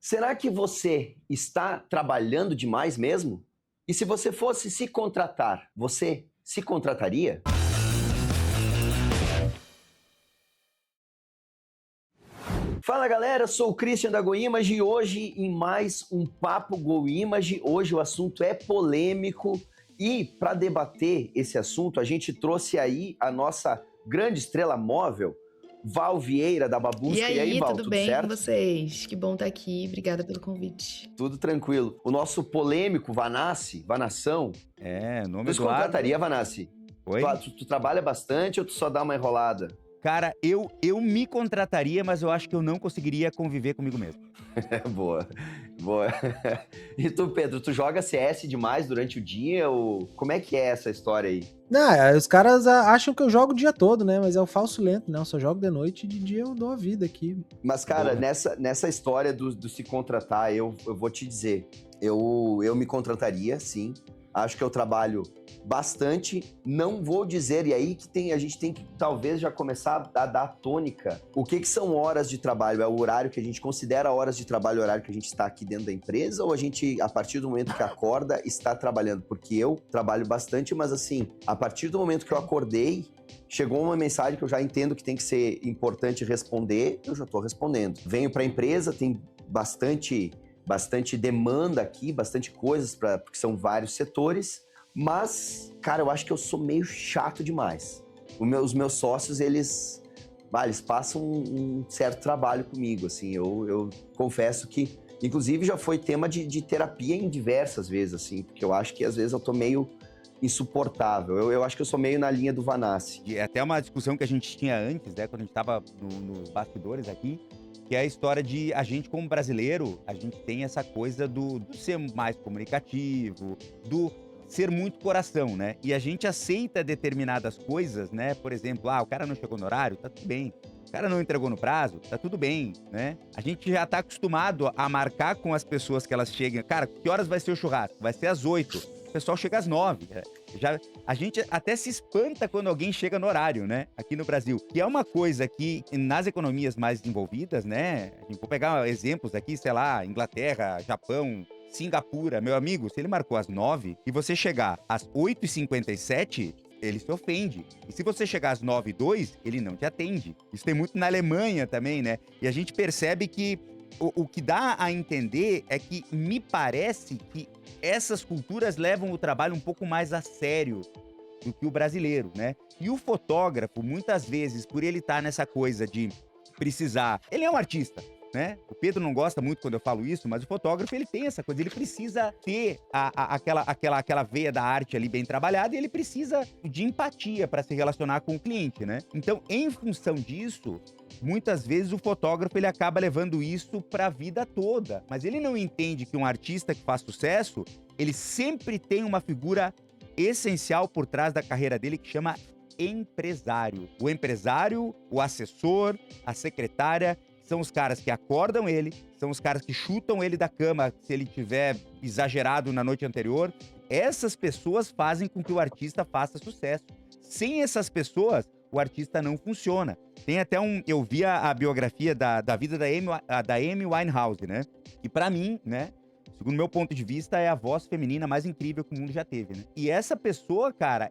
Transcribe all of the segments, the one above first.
Será que você está trabalhando demais mesmo? E se você fosse se contratar, você se contrataria? Fala galera, sou o Christian da GoImage e hoje em mais um Papo GoImage. Hoje o assunto é polêmico e para debater esse assunto a gente trouxe aí a nossa grande estrela móvel, Val Vieira da E Babusca. E aí, aí, Val, tudo tudo bem com certo? vocês? Que bom estar aqui. Obrigada pelo convite. Tudo tranquilo. O nosso polêmico Vanação. Nome Tu se Eduardo. contrataria, Vanassi? Oi? Tu trabalha bastante ou tu só dá uma enrolada? Cara, eu me contrataria, mas eu acho que eu não conseguiria conviver comigo mesmo. Boa, boa. E tu, Pedro, tu joga CS demais durante o dia? Ou como é que é essa história aí? Não, os caras acham que eu jogo o dia todo, né? Mas é o falso lento, né? Eu só jogo de noite e de dia eu dou a vida aqui. Mas, cara, Boa. nessa história do se contratar, eu vou te dizer, eu me contrataria, sim. Acho que eu trabalho bastante. Não vou dizer, e aí que a gente tem que talvez já começar a dar tônica. O que são horas de trabalho? É o horário que a gente considera horas de trabalho, o horário que a gente está aqui dentro da empresa, ou a gente, a partir do momento que acorda, está trabalhando? Porque eu trabalho bastante, mas assim, a partir do momento que eu acordei, chegou uma mensagem que eu já entendo que tem que ser importante responder, eu já estou respondendo. Venho para a empresa, tem bastante demanda aqui, bastante coisas, porque são vários setores, mas, cara, eu acho que eu sou meio chato demais. Os meus sócios, eles passam um certo trabalho comigo, assim, eu confesso que, inclusive, já foi tema de terapia em diversas vezes, assim, porque eu acho que, às vezes, eu tô meio insuportável. Eu acho que eu sou meio na linha do Vanassi. E é até uma discussão que a gente tinha antes, né, quando a gente tava nos bastidores aqui, que é a história de a gente, como brasileiro, a gente tem essa coisa do ser mais comunicativo, do ser muito coração, né? E a gente aceita determinadas coisas, né? Por exemplo, o cara não chegou no horário, tá tudo bem. O cara não entregou no prazo, tá tudo bem, né? A gente já tá acostumado a marcar com as pessoas que elas chegam. Cara, que horas vai ser o churrasco? Vai ser às 8. O pessoal chega às 9. A gente até se espanta quando alguém chega no horário, né? Aqui no Brasil. Que é uma coisa que, nas economias mais desenvolvidas, né? Vou pegar exemplos aqui, sei lá, Inglaterra, Japão, Singapura. Meu amigo, se ele marcou às 9 e você chegar às 8h57, ele se ofende. E se você chegar às 9h02, ele não te atende. Isso tem muito na Alemanha também, né? E a gente percebe que o que dá a entender é que me parece que essas culturas levam o trabalho um pouco mais a sério do que o brasileiro, né? E o fotógrafo, muitas vezes, por ele estar nessa coisa de precisar... Ele é um artista, né? O Pedro não gosta muito quando eu falo isso, mas o fotógrafo, ele tem essa coisa, ele precisa ter aquela veia da arte ali bem trabalhada e ele precisa de empatia para se relacionar com o cliente, né? Então, em função disso, muitas vezes o fotógrafo ele acaba levando isso para a vida toda, mas ele não entende que um artista que faz sucesso, ele sempre tem uma figura essencial por trás da carreira dele que chama empresário. O empresário, o assessor, a secretária, são os caras que acordam ele, são os caras que chutam ele da cama se ele tiver exagerado na noite anterior. Essas pessoas fazem com que o artista faça sucesso. Sem essas pessoas, o artista não funciona. Tem até eu vi a biografia da vida da Amy Winehouse, né? E pra mim, né, segundo meu ponto de vista, é a voz feminina mais incrível que o mundo já teve, né? E essa pessoa, cara,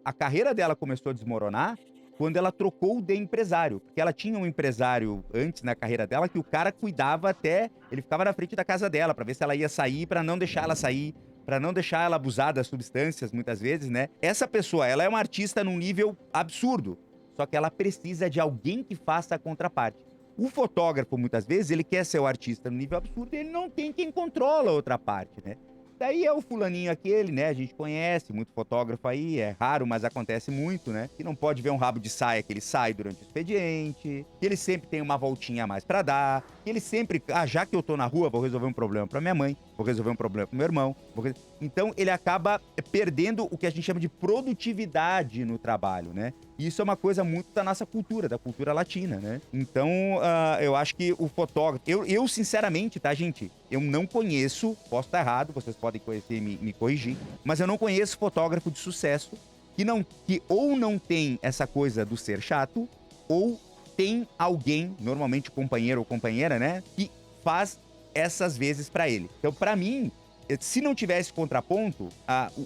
a carreira dela começou a desmoronar quando ela trocou de empresário. Porque ela tinha um empresário antes na carreira dela que o cara cuidava até... Ele ficava na frente da casa dela pra ver se ela ia sair, pra não deixar ela sair, pra não deixar ela abusar das substâncias, muitas vezes, né? Essa pessoa, ela é uma artista num nível absurdo. Só que ela precisa de alguém que faça a contraparte. O fotógrafo, muitas vezes, ele quer ser o artista no nível absurdo e ele não tem quem controla a outra parte, né? Daí é o fulaninho aquele, né? A gente conhece muito fotógrafo aí, é raro, mas acontece muito, né? Que não pode ver um rabo de saia que ele sai durante o expediente, que ele sempre tem uma voltinha a mais pra dar, que ele sempre, já que eu tô na rua, vou resolver um problema pra minha mãe, vou resolver um problema pro meu irmão. Então ele acaba perdendo o que a gente chama de produtividade no trabalho, né? E isso é uma coisa muito da nossa cultura, da cultura latina, né? Então, eu acho que o fotógrafo... Eu sinceramente, tá, gente? Eu não conheço, posso estar errado, vocês podem conhecer e me corrigir, mas eu não conheço fotógrafo de sucesso que ou não tem essa coisa do ser chato, ou tem alguém, normalmente companheiro ou companheira, né? Que faz essas vezes pra ele. Então, pra mim, se não tivesse contraponto,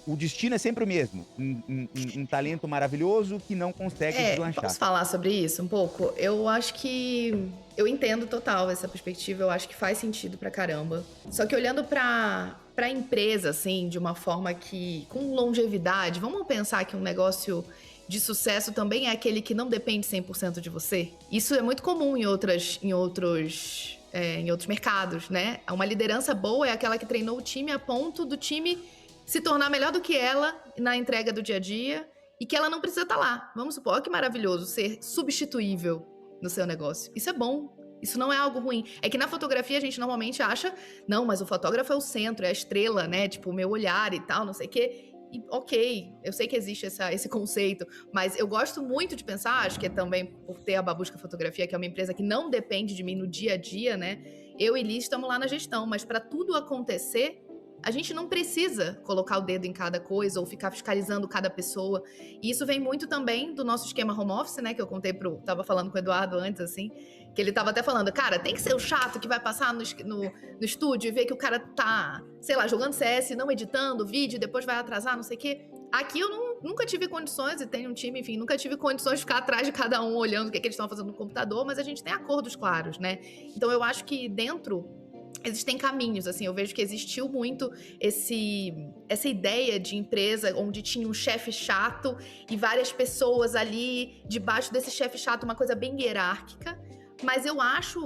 o destino é sempre o mesmo. Um talento maravilhoso que não consegue deslanchar. Vamos falar sobre isso um pouco? Eu acho que... Eu entendo total essa perspectiva, eu acho que faz sentido pra caramba. Só que olhando pra empresa, assim, de uma forma que... Com longevidade, vamos pensar que um negócio de sucesso também é aquele que não depende 100% de você? Isso é muito comum em outros mercados, né? Uma liderança boa é aquela que treinou o time a ponto do time se tornar melhor do que ela na entrega do dia a dia e que ela não precisa estar lá. Vamos supor, olha que maravilhoso ser substituível no seu negócio. Isso é bom. Isso não é algo ruim. É que na fotografia a gente normalmente acha, não, mas o fotógrafo é o centro, é a estrela, né? Tipo, o meu olhar e tal, não sei o quê. E, ok, eu sei que existe esse conceito, mas eu gosto muito de pensar, acho que é também por ter a Babusca Fotografia, que é uma empresa que não depende de mim no dia a dia, né? Eu e Liz estamos lá na gestão, mas para tudo acontecer, a gente não precisa colocar o dedo em cada coisa ou ficar fiscalizando cada pessoa. E isso vem muito também do nosso esquema home office, né? Que eu contei tava falando com o Eduardo antes, assim, que ele tava até falando, cara, tem que ser o chato que vai passar no estúdio e ver que o cara tá, sei lá, jogando CS, não editando vídeo, depois vai atrasar, não sei o quê. Aqui eu nunca tive condições, e tenho um time, enfim, nunca tive condições de ficar atrás de cada um olhando o que eles estão fazendo no computador, mas a gente tem acordos claros, né? Então eu acho que dentro existem caminhos, assim, eu vejo que existiu muito essa ideia de empresa onde tinha um chefe chato e várias pessoas ali debaixo desse chefe chato, uma coisa bem hierárquica. Mas eu acho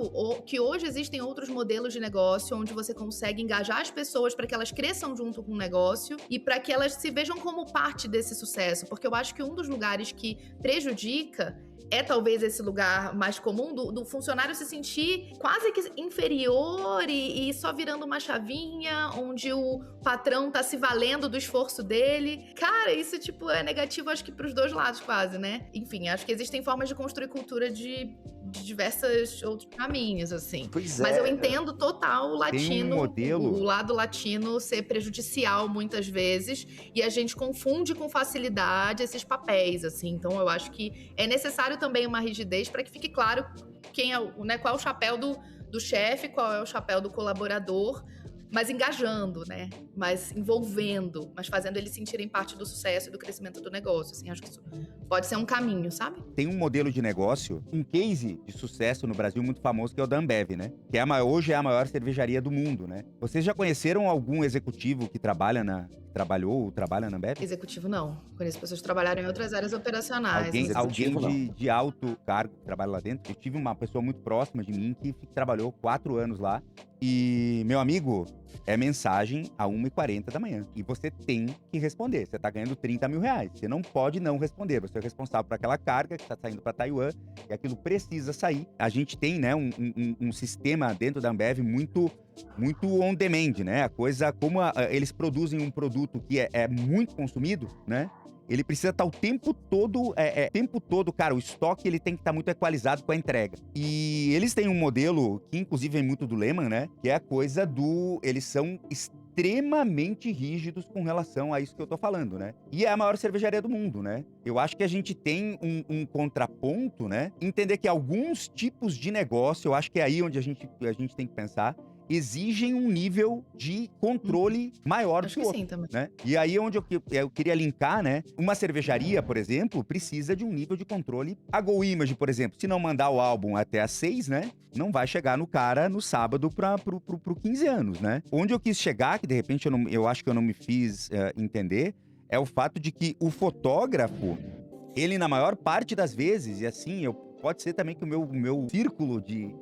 que hoje existem outros modelos de negócio onde você consegue engajar as pessoas para que elas cresçam junto com o negócio e para que elas se vejam como parte desse sucesso. Porque eu acho que um dos lugares que prejudica é talvez esse lugar mais comum do funcionário se sentir quase que inferior e só virando uma chavinha, onde o patrão tá se valendo do esforço dele. Cara, isso, tipo, é negativo, acho que pros dois lados quase, né? Enfim, acho que existem formas de construir cultura de diversos outros caminhos, assim. Pois Mas é. eu entendo total o latino, modelo- o lado latino ser prejudicial muitas vezes, e a gente confunde com facilidade esses papéis, assim. Então eu acho que é necessário também uma rigidez para que fique claro quem é, né, qual é o chapéu do chefe, qual é o chapéu do colaborador, mas engajando, né? Mas envolvendo, mas fazendo eles sentirem parte do sucesso e do crescimento do negócio, assim. Acho que isso pode ser um caminho, sabe? Tem um modelo de negócio, um case de sucesso no Brasil muito famoso, que é o da Ambev, né? Que hoje é a maior cervejaria do mundo, né? Vocês já conheceram algum executivo que trabalha na Ambev? Executivo, não. Conheço pessoas que trabalharam em outras áreas operacionais. Alguém Executivo, de alto cargo que trabalha lá dentro. Eu tive uma pessoa muito próxima de mim que trabalhou 4 anos lá. E, meu amigo, é mensagem a 1h40 da manhã. E você tem que responder. Você tá ganhando 30 mil reais. Você não pode não responder. Você é responsável por aquela carga que tá saindo para Taiwan e aquilo precisa sair. A gente tem, né, um sistema dentro da Ambev muito on demand, né? A coisa, como eles produzem um produto que é muito consumido, né? Ele precisa estar o tempo todo, cara, o estoque ele tem que estar muito equalizado com a entrega. E eles têm um modelo, que inclusive vem muito do Lehman, né? Que é a coisa eles são extremamente rígidos com relação a isso que eu tô falando, né? E é a maior cervejaria do mundo, né? Eu acho que a gente tem um contraponto, né? Entender que alguns tipos de negócio, eu acho que é aí onde a gente tem que pensar, exigem um nível de controle maior do Acho que o que outro, sim também. né? E aí onde eu queria linkar, né? Uma cervejaria, por exemplo, precisa de um nível de controle. A Go Image, por exemplo, se não mandar o álbum até às 6, né? Não vai chegar no cara no sábado pro 15 anos, né? Onde eu quis chegar, que de repente eu acho que eu não me fiz entender, é o fato de que o fotógrafo, ele na maior parte das vezes, e assim, pode ser também que o meu círculo de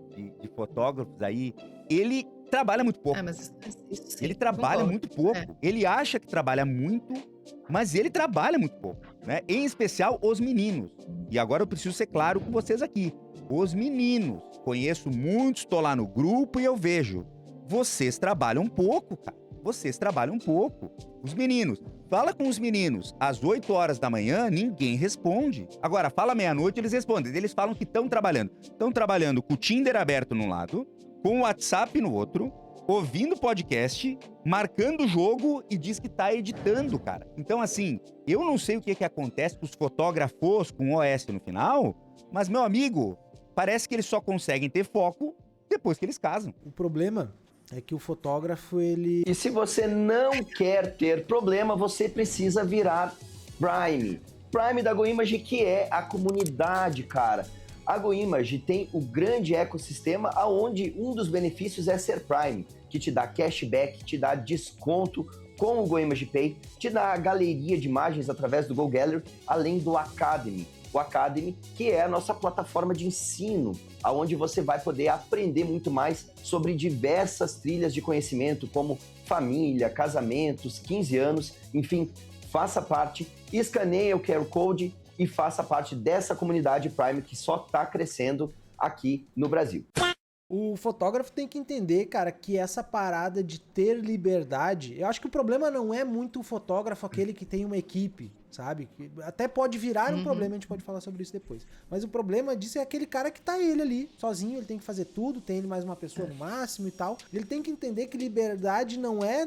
fotógrafos aí, ele trabalha muito pouco. Mas isso sim, Ele trabalha concordo. muito pouco. Ele acha que trabalha muito, mas ele trabalha muito pouco, né? Em especial os meninos. E agora eu preciso ser claro com vocês aqui. Os meninos. Conheço muitos, tô lá no grupo e eu vejo. Vocês trabalham pouco, cara. Vocês trabalham pouco. Os meninos. Fala com os meninos. Às 8 horas da manhã, ninguém responde. Agora, fala meia-noite, eles respondem. Eles falam que estão trabalhando. Estão trabalhando com o Tinder aberto num lado, com o WhatsApp no outro, ouvindo podcast, marcando o jogo e diz que tá editando, cara. Então, assim, eu não sei o que acontece com os fotógrafos com OS no final, mas, meu amigo, parece que eles só conseguem ter foco depois que eles casam. O problema É que o fotógrafo, ele... E se você não quer ter problema, você precisa virar Prime. Prime da GoImage, que é a comunidade, cara. A GoImage tem o grande ecossistema onde um dos benefícios é ser Prime, que te dá cashback, te dá desconto com o GoImage Pay, te dá a galeria de imagens através do Go Gallery, além do Academy. O Academy, que é a nossa plataforma de ensino, onde você vai poder aprender muito mais sobre diversas trilhas de conhecimento, como família, casamentos, 15 anos, enfim, faça parte, escaneie o QR Code e faça parte dessa comunidade Prime que só está crescendo aqui no Brasil. O fotógrafo tem que entender, cara, que essa parada de ter liberdade... Eu acho que o problema não é muito o fotógrafo, aquele que tem uma equipe, sabe? Que até pode virar um problema, a gente pode falar sobre isso depois. Mas o problema disso é aquele cara que tá ele ali, sozinho, ele tem que fazer tudo, tem ele mais uma pessoa no máximo e tal. Ele tem que entender que liberdade não é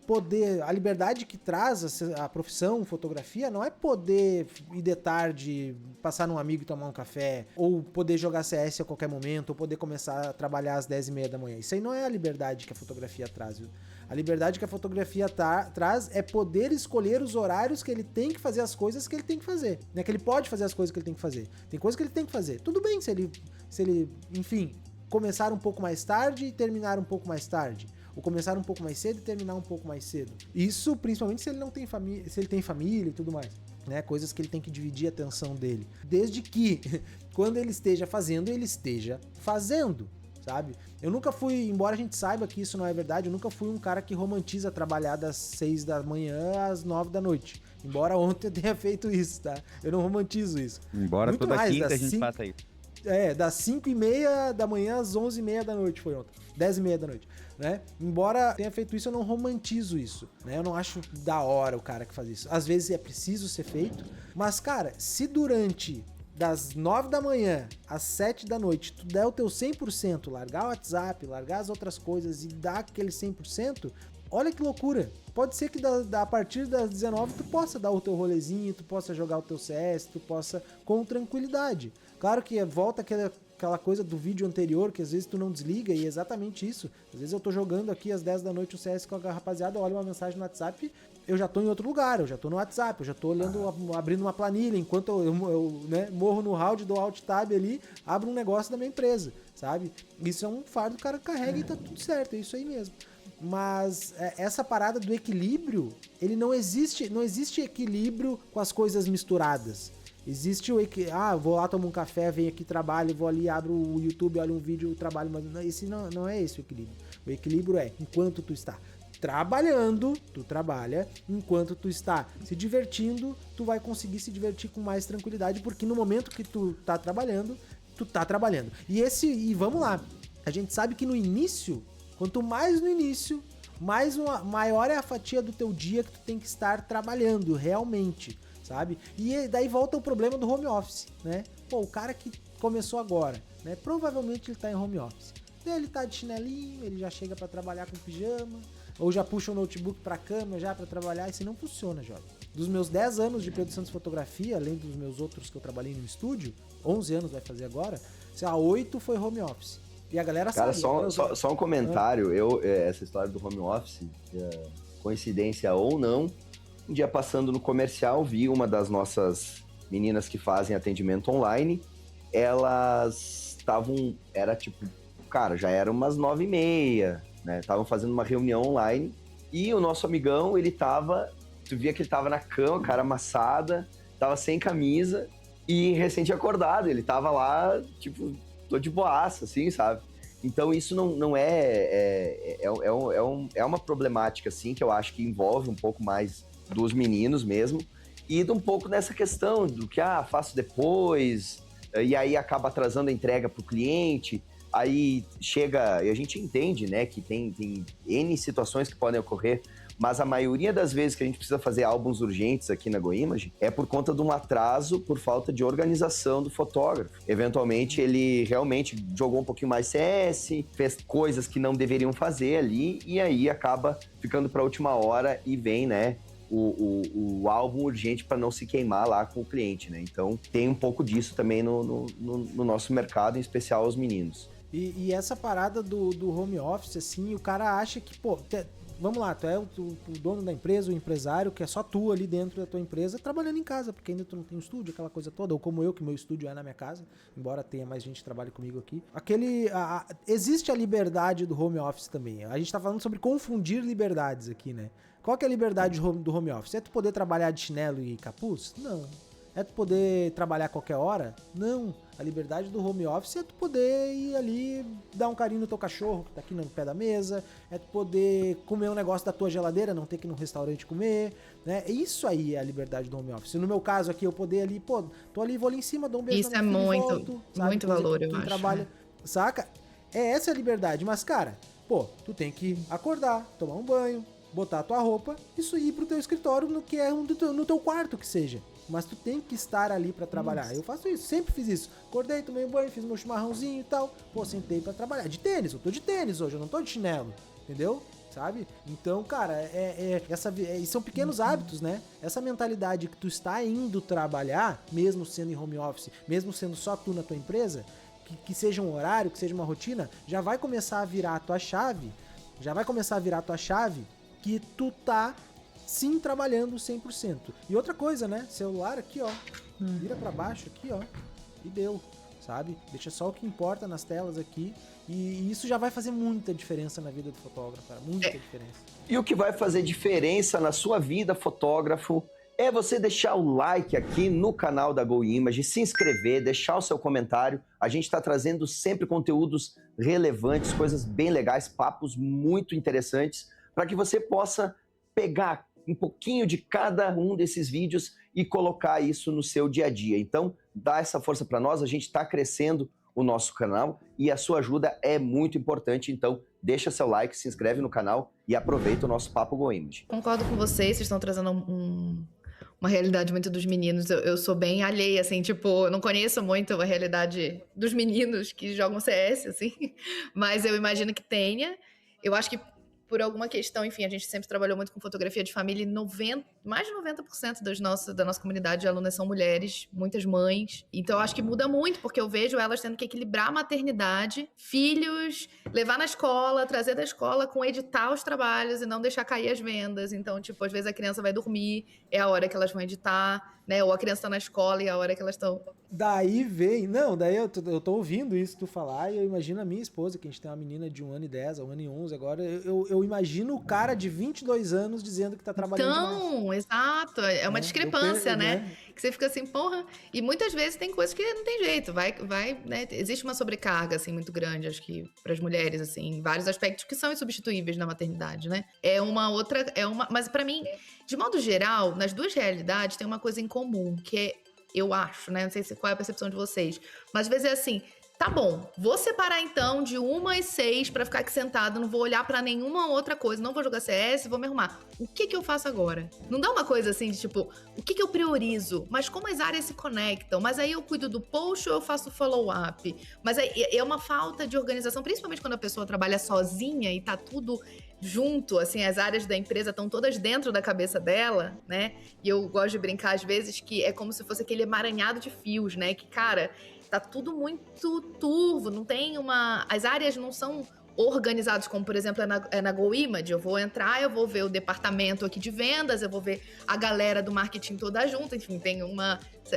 poder... A liberdade que traz a profissão, fotografia, não é poder ir de tarde, passar num amigo e tomar um café, ou poder jogar CS a qualquer momento, ou poder começar a trabalhar às 10h30 da manhã. Isso aí não é a liberdade que a fotografia traz, viu? A liberdade que a fotografia traz é poder escolher os horários que ele tem que fazer as coisas que ele tem que fazer. Né? Que ele pode fazer as coisas que ele tem que fazer. Tem coisas que ele tem que fazer. Tudo bem se ele, enfim, começar um pouco mais tarde e terminar um pouco mais tarde. Ou começar um pouco mais cedo e terminar um pouco mais cedo. Isso principalmente se ele não tem família, se ele tem família e tudo mais. Né? Coisas que ele tem que dividir a atenção dele. Desde que, quando ele esteja fazendo, ele esteja fazendo. Sabe? Eu nunca fui, embora a gente saiba que isso não é verdade, eu nunca fui um cara que romantiza trabalhar das 6 da manhã às 9 da noite. Embora ontem eu tenha feito isso, tá? Eu não romantizo isso. Embora muito toda mais, quinta a gente faça isso. Das 5h30 da manhã às 11h30 da noite foi ontem. 10h30 da noite, né? Embora tenha feito isso, eu não romantizo isso, né? Eu não acho da hora o cara que faz isso. Às vezes é preciso ser feito, mas, cara, se durante... das 9 da manhã às 7 da noite, tu der o teu 100%, largar o WhatsApp, largar as outras coisas e dar aquele 100%, olha que loucura. Pode ser que a partir das 19 tu possa dar o teu rolezinho, tu possa jogar o teu CS, tu possa com tranquilidade. Claro que volta aquela coisa do vídeo anterior, que às vezes tu não desliga, e é exatamente isso. Às vezes eu tô jogando aqui às 10 da noite o CS com a rapaziada, olha uma mensagem no WhatsApp, eu já tô em outro lugar, eu já tô no WhatsApp, eu já tô olhando, abrindo uma planilha, enquanto eu né, morro no round, dou alt tab ali, abro um negócio da minha empresa, sabe? Isso é um fardo que o cara carrega e tá tudo certo, é isso aí mesmo. Mas essa parada do equilíbrio, ele não existe equilíbrio com as coisas misturadas. Existe o equilíbrio, vou lá, tomo um café, venho aqui, trabalho, vou ali, abro o YouTube, olho um vídeo, trabalho, mas esse não é esse o equilíbrio. O equilíbrio é, enquanto tu está trabalhando, tu trabalha, enquanto tu está se divertindo, tu vai conseguir se divertir com mais tranquilidade, porque no momento que tu tá trabalhando, tu tá trabalhando. E vamos lá, a gente sabe que no início, quanto mais no início, maior é a fatia do teu dia que tu tem que estar trabalhando, realmente, sabe? E daí volta o problema do home office, né? Pô, o cara que começou agora, né? Provavelmente ele tá em home office. Daí ele tá de chinelinho, ele já chega pra trabalhar com pijama, ou já puxa o notebook pra cama já pra trabalhar, isso não funciona, jovem. Dos meus 10 anos de produção de fotografia, além dos meus outros que eu trabalhei no estúdio, 11 anos vai fazer agora, 8 foi home office. E a galera cara, sabe. Só um comentário, essa história do home office, coincidência ou não, um dia passando no comercial, vi uma das nossas meninas que fazem atendimento online, elas estavam, era tipo, cara, já era umas 9h30, né? Estavam fazendo uma reunião online e o nosso amigão, tu via que ele tava na cama, cara amassada, tava sem camisa e recente acordado, ele tava lá, tipo, tô de boaça, assim, sabe? Então isso não é uma problemática, assim, que eu acho que envolve um pouco mais dos meninos mesmo, e de um pouco nessa questão do que, faço depois, e aí acaba atrasando a entrega pro cliente, aí chega, e a gente entende, né, que tem N situações que podem ocorrer, mas a maioria das vezes que a gente precisa fazer álbuns urgentes aqui na GoImage é por conta de um atraso por falta de organização do fotógrafo. Eventualmente, ele realmente jogou um pouquinho mais CS, fez coisas que não deveriam fazer ali, e aí acaba ficando para a última hora e vem, né, o álbum urgente para não se queimar lá com o cliente, né? Então, tem um pouco disso também no nosso mercado, em especial os meninos. E essa parada do home office, assim, o cara acha que, pô, vamos lá, tu é o dono da empresa, o empresário, que é só tu ali dentro da tua empresa, trabalhando em casa, porque ainda tu não tem um estúdio, aquela coisa toda, ou como eu, que meu estúdio é na minha casa, embora tenha mais gente que trabalhe comigo aqui. Existe a liberdade do home office também. A gente tá falando sobre confundir liberdades aqui, né? Qual que é a liberdade do home office? É tu poder trabalhar de chinelo e capuz? Não. É tu poder trabalhar a qualquer hora? Não. A liberdade do home office é tu poder ir ali, dar um carinho no teu cachorro que tá aqui no pé da mesa, é tu poder comer um negócio da tua geladeira, não ter que ir num restaurante comer, né? Isso aí é a liberdade do home office. No meu caso aqui, eu poder ali, pô, tô ali, vou ali em cima, dou um beijo Isso é muito, muito valor, eu acho. Trabalha, saca? Essa é a liberdade, mas cara, pô, tu tem que acordar, tomar um banho, botar a tua roupa, isso ir pro teu escritório, no que é no teu quarto que seja. Mas tu tem que estar ali pra trabalhar. Nossa. Eu faço isso, sempre fiz isso. Acordei, tomei um banho, fiz meu chimarrãozinho e tal. Pô, sentei pra trabalhar. De tênis, eu tô de tênis hoje, eu não tô de chinelo. Entendeu? Sabe? Então, cara, são pequenos hábitos, né? Essa mentalidade que tu está indo trabalhar, mesmo sendo em home office, mesmo sendo só tu na tua empresa, que seja um horário, que seja uma rotina, já vai começar a virar a tua chave. Que tu tá sim trabalhando 100%. E outra coisa, né? Celular aqui, ó. Vira pra baixo aqui, ó. E deu, sabe? Deixa só o que importa nas telas aqui. E isso já vai fazer muita diferença na vida do fotógrafo, cara. Muita diferença. E o que vai fazer diferença na sua vida, fotógrafo, é você deixar o like aqui no canal da GoImage, se inscrever, deixar o seu comentário. A gente está trazendo sempre conteúdos relevantes, coisas bem legais, papos muito interessantes, para que você possa pegar um pouquinho de cada um desses vídeos e colocar isso no seu dia a dia. Então, dá essa força para nós, a gente está crescendo o nosso canal e a sua ajuda é muito importante, então deixa seu like, se inscreve no canal e aproveita o nosso Papo GoImage. Concordo com vocês estão trazendo uma realidade muito dos meninos. Eu sou bem alheia, assim, tipo, eu não conheço muito a realidade dos meninos que jogam CS, assim, mas eu imagino que tenha. Eu acho que por alguma questão, enfim, a gente sempre trabalhou muito com fotografia de família e mais de 90% da nossa comunidade de alunas são mulheres, muitas mães. Então, eu acho que muda muito, porque eu vejo elas tendo que equilibrar a maternidade, filhos, levar na escola, trazer da escola com editar os trabalhos e não deixar cair as vendas. Então, tipo, às vezes a criança vai dormir, é a hora que elas vão editar, né? Ou a criança tá na escola e é a hora que elas estão... Daí eu tô ouvindo isso tu falar e eu imagino a minha esposa, que a gente tem uma menina de 1 ano e 10, 1 ano e 11 agora, eu imagino o cara de 22 anos dizendo que tá trabalhando demais. Então, exato, é uma discrepância, né? Que você fica assim, porra, e muitas vezes tem coisas que não tem jeito, vai, né? Existe uma sobrecarga, assim, muito grande, acho que para as mulheres, assim, em vários aspectos que são insubstituíveis na maternidade, né? Mas para mim, de modo geral, nas duas realidades tem uma coisa em comum, que é, eu acho, né? Não sei qual é a percepção de vocês, mas às vezes é assim, tá bom, vou separar então de 1 às 6 pra ficar aqui sentado, não vou olhar pra nenhuma outra coisa, não vou jogar CS, vou me arrumar. O que eu faço agora? Não dá uma coisa assim de tipo, o que eu priorizo? Mas como as áreas se conectam? Mas aí eu cuido do post ou eu faço follow-up? Mas aí é uma falta de organização, principalmente quando a pessoa trabalha sozinha e tá tudo junto, assim, as áreas da empresa estão todas dentro da cabeça dela, né? E eu gosto de brincar às vezes que é como se fosse aquele emaranhado de fios, né? Que, cara, tá tudo muito turvo, não tem as áreas não são organizadas, como por exemplo é na GoImage. Eu vou entrar, eu vou ver o departamento aqui de vendas, eu vou ver a galera do marketing toda junto, enfim, tem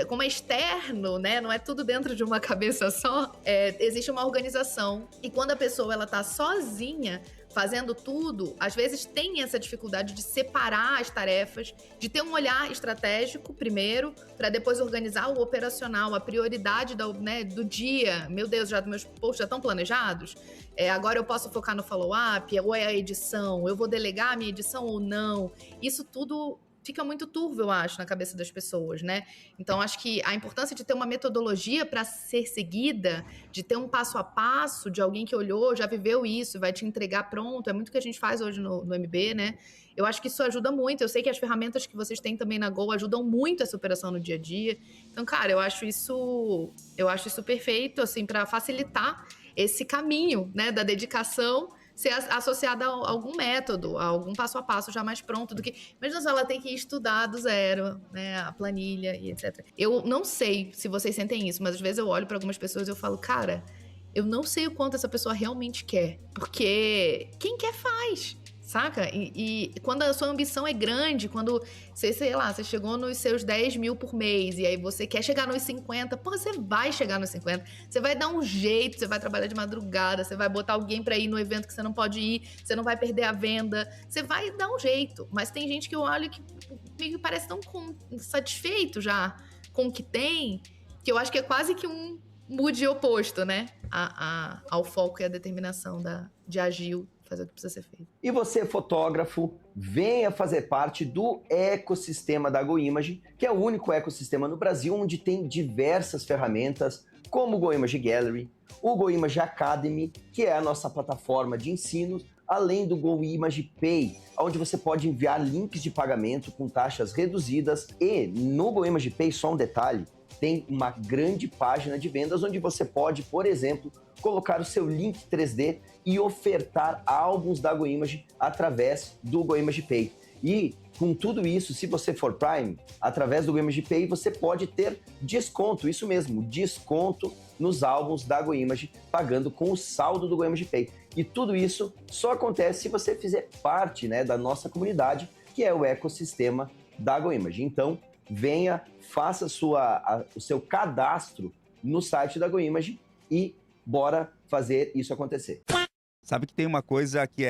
como é externo, né? Não é tudo dentro de uma cabeça só. Existe uma organização. E quando a pessoa ela tá sozinha fazendo tudo, às vezes tem essa dificuldade de separar as tarefas, de ter um olhar estratégico primeiro, para depois organizar o operacional, a prioridade do dia. Meu Deus, meus posts já estão planejados? Agora eu posso focar no follow-up, ou é a edição? Eu vou delegar a minha edição ou não? Isso tudo fica muito turvo, eu acho, na cabeça das pessoas, né? Então, acho que a importância de ter uma metodologia para ser seguida, de ter um passo a passo de alguém que olhou, já viveu isso, vai te entregar pronto, é muito o que a gente faz hoje no MB, né? Eu acho que isso ajuda muito. Eu sei que as ferramentas que vocês têm também na Go ajudam muito essa operação no dia a dia. Então, cara, eu acho isso perfeito, assim, para facilitar esse caminho, né, da dedicação ser associada a algum método, a algum passo a passo já mais pronto do que... Imagina só, ela tem que estudar do zero, né, a planilha e etc. Eu não sei se vocês sentem isso, mas às vezes eu olho para algumas pessoas e eu falo, cara, eu não sei o quanto essa pessoa realmente quer. Porque quem quer faz, saca? E quando a sua ambição é grande, quando você, sei lá, você chegou nos seus 10 mil por mês e aí você quer chegar nos 50, pô, você vai chegar nos 50. Você vai dar um jeito, você vai trabalhar de madrugada, você vai botar alguém pra ir no evento que você não pode ir, você não vai perder a venda, você vai dar um jeito. Mas tem gente que eu olho que meio que parece tão satisfeito já com o que tem, que eu acho que é quase que um mood oposto, né? Ao foco e à determinação de agir, fazer o que precisa ser feito. E você, fotógrafo, venha fazer parte do ecossistema da GoImage, que é o único ecossistema no Brasil onde tem diversas ferramentas, como o GoImage Gallery, o GoImage Academy, que é a nossa plataforma de ensino, além do GoImage Pay, onde você pode enviar links de pagamento com taxas reduzidas. E no GoImage Pay, só um detalhe, tem uma grande página de vendas onde você pode, por exemplo, colocar o seu link 3D e ofertar álbuns da GoImage através do GoImage Pay. E com tudo isso, se você for Prime, através do GoImage Pay, você pode ter desconto, isso mesmo, desconto nos álbuns da GoImage, pagando com o saldo do GoImage Pay. E tudo isso só acontece se você fizer parte, né, da nossa comunidade, que é o ecossistema da GoImage. Então, venha, faça o seu cadastro no site da GoImage e bora fazer isso acontecer. Sabe que tem uma coisa que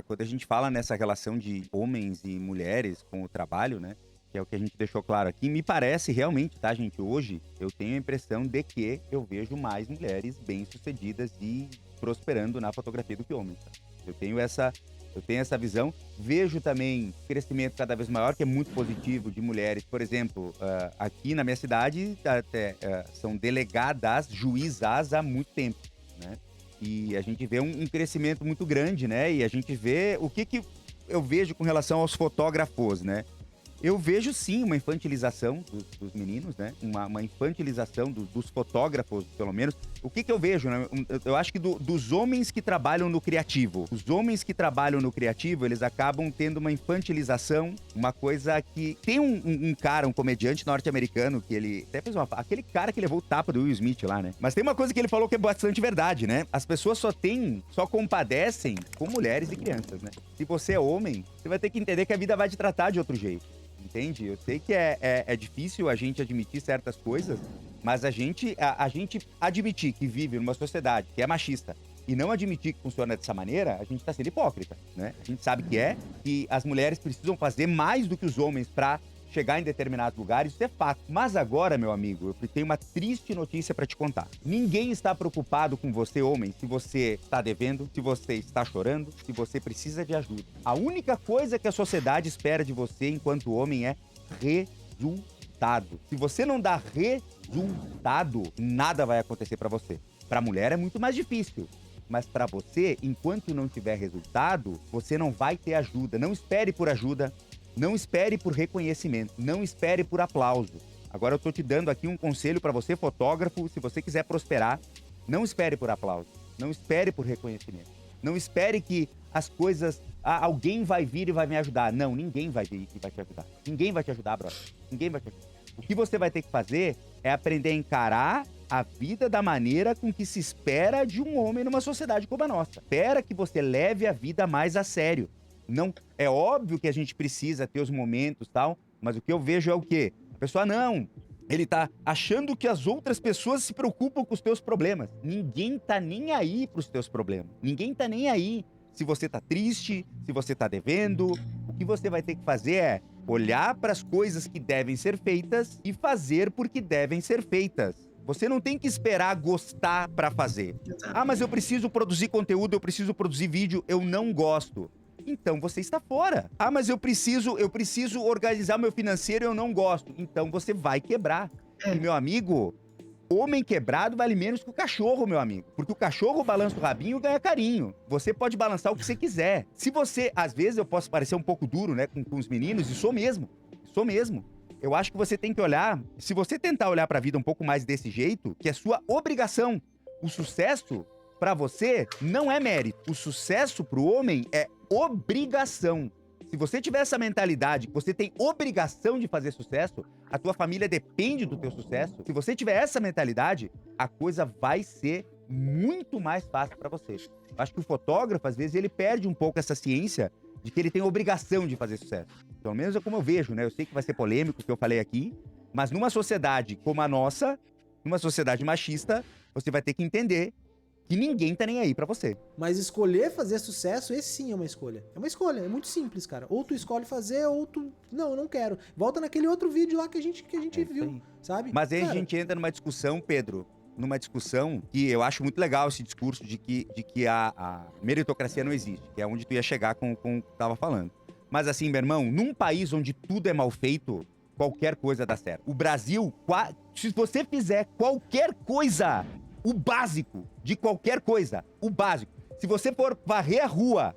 quando a gente fala nessa relação de homens e mulheres com o trabalho, né? Que é o que a gente deixou claro aqui, me parece realmente, tá, gente? Hoje eu tenho a impressão de que eu vejo mais mulheres bem-sucedidas e prosperando na fotografia do que homens. Tá? Eu tenho essa visão. Vejo também crescimento cada vez maior, que é muito positivo, de mulheres. Por exemplo, aqui na minha cidade são delegadas, juízas há muito tempo, né? E a gente vê um crescimento muito grande, né? E a gente vê o que eu vejo com relação aos fotógrafos, né? Eu vejo sim uma infantilização dos meninos, né? Uma infantilização dos fotógrafos, pelo menos. O que eu vejo, né? Eu acho que dos homens que trabalham no criativo. Os homens que trabalham no criativo, eles acabam tendo uma infantilização, uma coisa que... Tem um cara, um comediante norte-americano, que ele até fez aquele cara que levou o tapa do Will Smith lá, né? Mas tem uma coisa que ele falou que é bastante verdade, né? As pessoas só compadecem com mulheres e crianças, né? Se você é homem, você vai ter que entender que a vida vai te tratar de outro jeito. Entende? Eu sei que é difícil a gente admitir certas coisas, mas a gente admitir que vive numa sociedade que é machista e não admitir que funciona dessa maneira, a gente tá sendo hipócrita, né? A gente sabe que as mulheres precisam fazer mais do que os homens pra chegar em determinados lugares, isso é fato. Mas agora, meu amigo, eu tenho uma triste notícia pra te contar. Ninguém está preocupado com você, homem, se você está devendo, se você está chorando, se você precisa de ajuda. A única coisa que a sociedade espera de você enquanto homem é resultado. Se você não dá resultado, nada vai acontecer pra você. Pra mulher é muito mais difícil. Mas pra você, enquanto não tiver resultado, você não vai ter ajuda. Não espere por ajuda. Não espere por reconhecimento, não espere por aplauso. Agora eu tô te dando aqui um conselho para você, fotógrafo, se você quiser prosperar, não espere por aplauso, não espere por reconhecimento. Não espere que as coisas... alguém vai vir e vai me ajudar. Não, ninguém vai vir e vai te ajudar. Ninguém vai te ajudar, brother. Ninguém vai te ajudar. O que você vai ter que fazer é aprender a encarar a vida da maneira com que se espera de um homem numa sociedade como a nossa. Espera que você leve a vida mais a sério. Não, é óbvio que a gente precisa ter os momentos e tal, mas o que eu vejo é o quê? A pessoa, não, ele tá achando que as outras pessoas se preocupam com os teus problemas. Ninguém tá nem aí pros teus problemas. Ninguém tá nem aí se você tá triste, se você tá devendo. O que você vai ter que fazer é olhar para as coisas que devem ser feitas e fazer porque devem ser feitas. Você não tem que esperar gostar pra fazer. Ah, mas eu preciso produzir conteúdo, eu preciso produzir vídeo, eu não gosto. Então você está fora. Ah, mas eu preciso organizar meu financeiro e eu não gosto. Então você vai quebrar. E, meu amigo, homem quebrado vale menos que o cachorro, meu amigo. Porque o cachorro balança o rabinho e ganha carinho. Você pode balançar o que você quiser. Se você, às vezes eu posso parecer um pouco duro, né, com os meninos, e sou mesmo. Eu acho que você tem que olhar, se você tentar olhar pra vida um pouco mais desse jeito, que é sua obrigação. O sucesso, pra você, não é mérito. O sucesso pro homem é obrigação. Se você tiver essa mentalidade, que você tem obrigação de fazer sucesso, a tua família depende do teu sucesso. Se você tiver essa mentalidade, a coisa vai ser muito mais fácil para você. Eu acho que o fotógrafo, às vezes, ele perde um pouco essa ciência de que ele tem a obrigação de fazer sucesso. Pelo menos é como eu vejo, né? Eu sei que vai ser polêmico o que eu falei aqui, mas numa sociedade como a nossa, numa sociedade machista, você vai ter que entender que ninguém tá nem aí pra você. Mas escolher fazer sucesso, esse sim é uma escolha. É uma escolha, é muito simples, cara. Ou tu escolhe fazer, ou tu... Não, eu não quero. Volta naquele outro vídeo lá que a gente viu, aí. sabe? Mas aí Cara, a gente entra numa discussão, Pedro, numa discussão que eu acho muito legal esse discurso de que a meritocracia não existe, que é onde tu ia chegar com o que tava falando. Mas assim, meu irmão, num país onde tudo é mal feito, qualquer coisa dá certo. O Brasil, se você fizer qualquer coisa, o básico de qualquer coisa, o básico. Se você for varrer a rua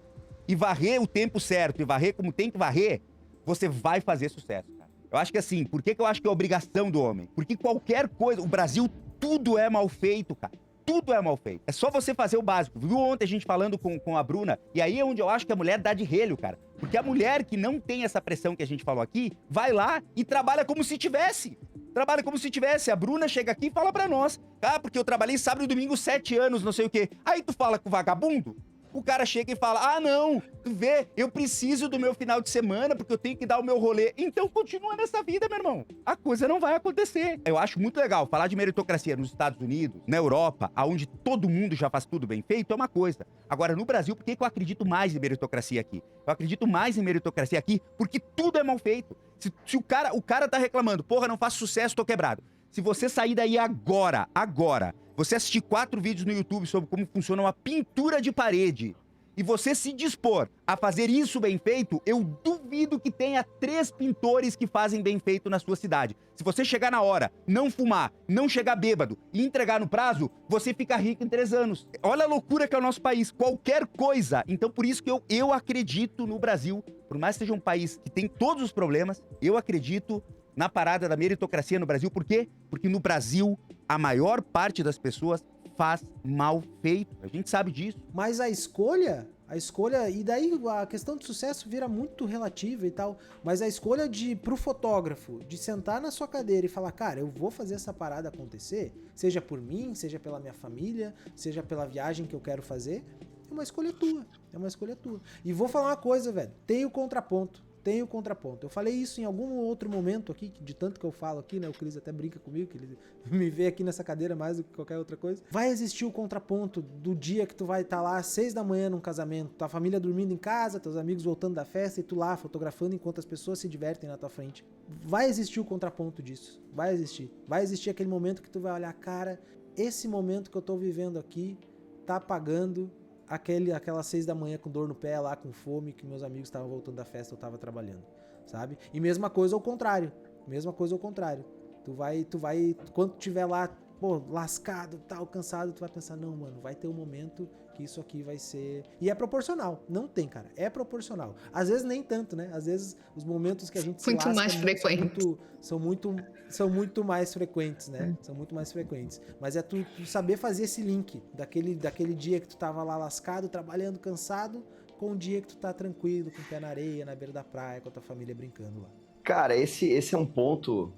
e varrer o tempo certo e varrer como tem que varrer, você vai fazer sucesso, cara. Eu acho que assim, por que eu acho que é obrigação do homem? Porque qualquer coisa, o Brasil, tudo é mal feito, cara. Tudo é mal feito. É só você fazer o básico. Viu ontem a gente falando com a Bruna? E aí é onde eu acho que a mulher dá de relho, cara. Porque a mulher que não tem essa pressão que a gente falou aqui, vai lá e trabalha como se tivesse. Trabalha como se tivesse. A Bruna chega aqui e fala pra nós. Ah, porque eu trabalhei sábado e domingo 7 anos, não sei o quê. Aí tu fala com o vagabundo, o cara chega e fala, ah, não, tu vê, eu preciso do meu final de semana porque eu tenho que dar o meu rolê. Então continua nessa vida, meu irmão. A coisa não vai acontecer. Eu acho muito legal falar de meritocracia nos Estados Unidos, na Europa, onde todo mundo já faz tudo bem feito, é uma coisa. Agora, no Brasil, por que eu acredito mais em meritocracia aqui? Eu acredito mais em meritocracia aqui porque tudo é mal feito. Se o cara tá reclamando, porra, não faço sucesso, tô quebrado. Se você sair daí agora, você assistir 4 vídeos no YouTube sobre como funciona uma pintura de parede e você se dispor a fazer isso bem feito, eu duvido que tenha 3 pintores que fazem bem feito na sua cidade. Se você chegar na hora, não fumar, não chegar bêbado e entregar no prazo, você fica rico em 3 anos. Olha a loucura que é o nosso país, qualquer coisa. Então por isso que eu acredito no Brasil, por mais que seja um país que tem todos os problemas, eu acredito na parada da meritocracia no Brasil. Por quê? Porque no Brasil, a maior parte das pessoas faz mal feito. A gente sabe disso. Mas a escolha, e daí a questão de sucesso vira muito relativa e tal, mas a escolha pro fotógrafo, de sentar na sua cadeira e falar, cara, eu vou fazer essa parada acontecer, seja por mim, seja pela minha família, seja pela viagem que eu quero fazer, é uma escolha tua. E vou falar uma coisa, velho, tem o contraponto. Eu falei isso em algum outro momento aqui, de tanto que eu falo aqui, né? O Cris até brinca comigo, que ele me vê aqui nessa cadeira mais do que qualquer outra coisa. Vai existir o contraponto do dia que tu vai estar lá às 6 da manhã num casamento, tua família dormindo em casa, teus amigos voltando da festa e tu lá fotografando enquanto as pessoas se divertem na tua frente. Vai existir o contraponto disso. Vai existir aquele momento que tu vai olhar, cara, esse momento que eu tô vivendo aqui tá apagando aquelas 6 da manhã com dor no pé lá, com fome, que meus amigos estavam voltando da festa, eu tava trabalhando, sabe? E mesma coisa ao contrário. Tu vai, quando tu tiver lá, pô, lascado, tal, cansado, tu vai pensar, não, mano, vai ter um momento que isso aqui vai ser... E é proporcional. Não tem, cara. É proporcional. Às vezes nem tanto, né? Às vezes os momentos que a gente se Muito mais frequentes. são muito mais frequentes, né? São muito mais frequentes. Mas é tu saber fazer esse link daquele dia que tu tava lá lascado, trabalhando, cansado, com o dia que tu tá tranquilo, com o pé na areia, na beira da praia, com a tua família brincando lá. Cara, esse é um ponto...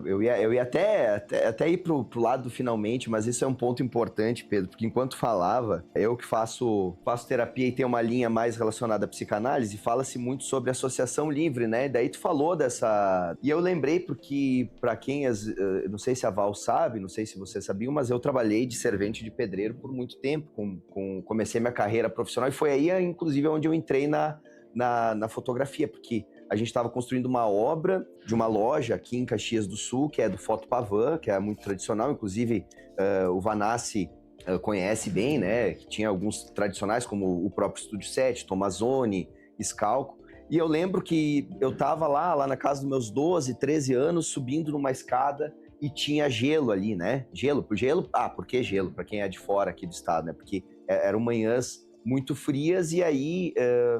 eu ia até ir pro lado do finalmente, mas isso é um ponto importante, Pedro, porque enquanto falava, eu que faço terapia e tenho uma linha mais relacionada à psicanálise, fala-se muito sobre associação livre, né? Daí tu falou dessa... E eu lembrei porque, pra quem, não sei se a Val sabe, não sei se você sabia, mas eu trabalhei de servente de pedreiro por muito tempo, comecei minha carreira profissional e foi aí, inclusive, onde eu entrei na fotografia, porque a gente estava construindo uma obra de uma loja aqui em Caxias do Sul, que é do Foto Pavan, que é muito tradicional, inclusive o Vanassi conhece bem, né? Que tinha alguns tradicionais, como o próprio Estúdio 7, Tomazoni, Scalco. E eu lembro que eu estava lá na casa dos meus 12, 13 anos, subindo numa escada e tinha gelo ali, né? Gelo? Por que gelo? Para quem é de fora aqui do estado, né? Porque eram manhãs muito frias e aí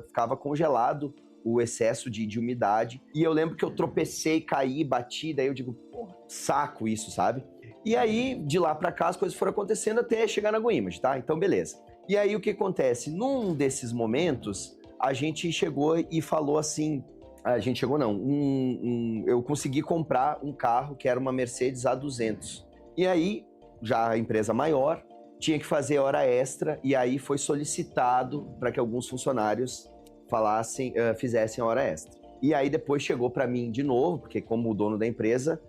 ficava congelado o excesso de umidade. E eu lembro que eu tropecei, caí, bati, daí eu digo, porra, saco isso, sabe? E aí, de lá pra cá, as coisas foram acontecendo até chegar na GoImage, tá? Então, beleza. E aí, o que acontece? Num desses momentos, a gente chegou e falou assim... A gente chegou, não. Eu consegui comprar um carro que era uma Mercedes A200. E aí, já a empresa maior, tinha que fazer hora extra, e aí foi solicitado para que alguns funcionários fizessem hora extra. E aí depois chegou para mim de novo, porque como o dono da empresa,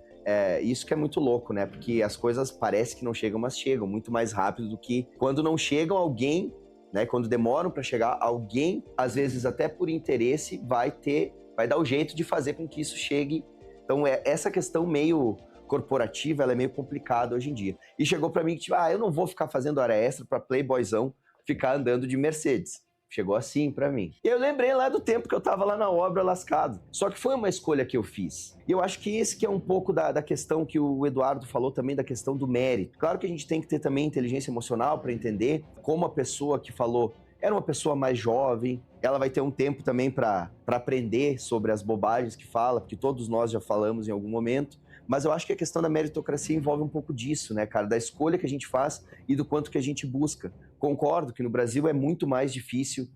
isso que é muito louco, né? Porque as coisas parece que não chegam, mas chegam muito mais rápido do que quando não chegam, alguém, né? Quando demoram para chegar, alguém, às vezes até por interesse, vai dar o jeito de fazer com que isso chegue. Então essa questão meio corporativa, ela é meio complicada hoje em dia. E chegou para mim que tipo, eu não vou ficar fazendo hora extra para playboyzão ficar andando de Mercedes. Chegou assim pra mim. E eu lembrei lá do tempo que eu tava lá na obra lascado. Só que foi uma escolha que eu fiz. E eu acho que esse que é um pouco da questão que o Eduardo falou também, da questão do mérito. Claro que a gente tem que ter também inteligência emocional para entender como a pessoa que falou era uma pessoa mais jovem, ela vai ter um tempo também para aprender sobre as bobagens que fala, porque todos nós já falamos em algum momento. Mas eu acho que a questão da meritocracia envolve um pouco disso, né, cara? Da escolha que a gente faz e do quanto que a gente busca. Concordo que no Brasil é muito mais difícil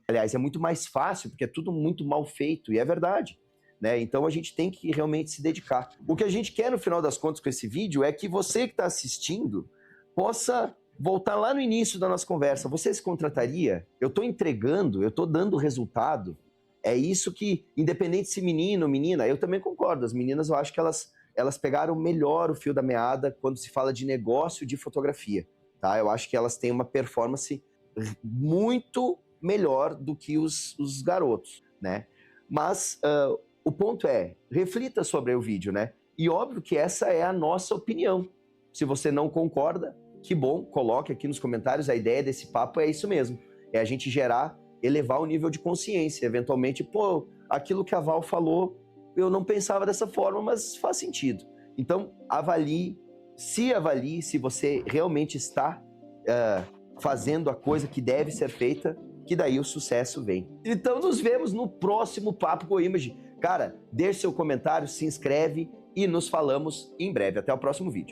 aliás, é muito mais fácil, porque é tudo muito mal feito, e é verdade, né? Então a gente tem que realmente se dedicar. O que a gente quer, no final das contas, com esse vídeo é que você que está assistindo possa voltar lá no início da nossa conversa. Você se contrataria? Eu estou entregando, eu estou dando resultado. É isso que, independente se menino ou menina, eu também concordo. As meninas, eu acho que elas pegaram melhor o fio da meada quando se fala de negócio de fotografia, tá? Eu acho que elas têm uma performance muito melhor do que os garotos, né? Mas o ponto é, reflita sobre o vídeo, né? E óbvio que essa é a nossa opinião. Se você não concorda, que bom, coloque aqui nos comentários. A ideia desse papo é isso mesmo. É a gente elevar o nível de consciência. Eventualmente, aquilo que a Val falou, eu não pensava dessa forma, mas faz sentido. Então, avalie se você realmente está fazendo a coisa que deve ser feita, que daí o sucesso vem. Então, nos vemos no próximo Papo GoImage. Cara, deixe seu comentário, se inscreve e nos falamos em breve. Até o próximo vídeo.